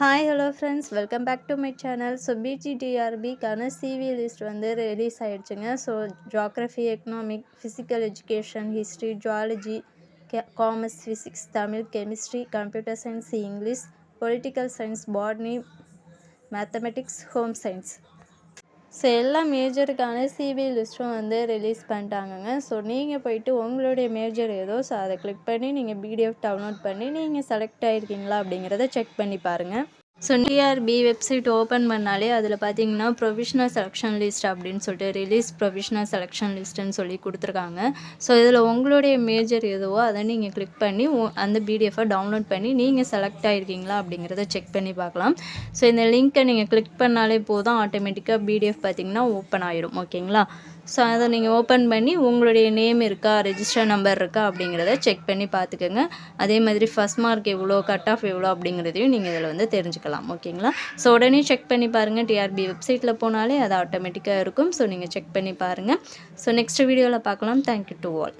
Hi hello friends, welcome back to my channel. So பிஜிடிஆர்பிக்கான CV list வந்து release ஆகிடுச்சுங்க. So geography, economic, physical education, history, zoology, commerce, physics, Tamil, chemistry, computer science, English, political science, botany, mathematics, home science. So எல்லா மேஜருக்கான CV லிஸ்ட்டும் வந்து release பண்ணிட்டாங்கங்க. So நீங்கள் போயிட்டு உங்களுடைய major ஏதோ ஸோ அதை கிளிக் பண்ணி நீங்கள் பிடிஎஃப் டவுன்லோட் பண்ணி நீங்கள் செலக்ட் ஆகிருக்கீங்களா அப்படிங்கிறத செக் பண்ணி பாருங்கள். ஸோ டிஆர்பி வெப்சைட் ஓப்பன் பண்ணாலே அதில் பார்த்தீங்கன்னா ப்ரொவிஷனல் செலெக்ஷன் லிஸ்ட் அப்படின்னு சொல்லிட்டு ரிலீஸ் ப்ரொவிஷனல் செலெக்ஷன் லிஸ்ட்டுன்னு சொல்லி கொடுத்துருக்காங்க. ஸோ இதில் உங்களுடைய மேஜர் எதுவோ அதை நீங்கள் கிளிக் பண்ணி அந்த பிடிஎஃபை டவுன்லோட் பண்ணி நீங்கள் செலக்ட் ஆகிருக்கீங்களா அப்படிங்கிறத செக் பண்ணி பார்க்கலாம். ஸோ இந்த லிங்க்கை நீங்கள் கிளிக் பண்ணாலே போதும், ஆட்டோமேட்டிக்காக பிடிஎஃப் பார்த்தீங்கன்னா ஓப்பன் ஆயிரும். ஓகேங்களா? ஸோ அதை நீங்கள் ஓப்பன் பண்ணி உங்களுடைய நேம் இருக்கா, ரெஜிஸ்டர் நம்பர் இருக்கா அப்படிங்கிறத செக் பண்ணி பார்த்துக்கோங்க. அதே மாதிரி ஃபஸ்ட் மார்க் எவ்வளோ, கட் ஆஃப் எவ்வளோ அப்படிங்கிறதையும் நீங்கள் இதில் வந்து தெரிஞ்சுக்கலாம். ஓகேங்களா? ஸோ உடனே செக் பண்ணி பாருங்கள். டிஆர்பி வெப்சைட்டில் போனாலே அது ஆட்டோமேட்டிக்காக இருக்கும். ஸோ நீங்கள் செக் பண்ணி பாருங்கள். ஸோ நெக்ஸ்ட் வீடியோவில் பார்க்கலாம். Thank you to all.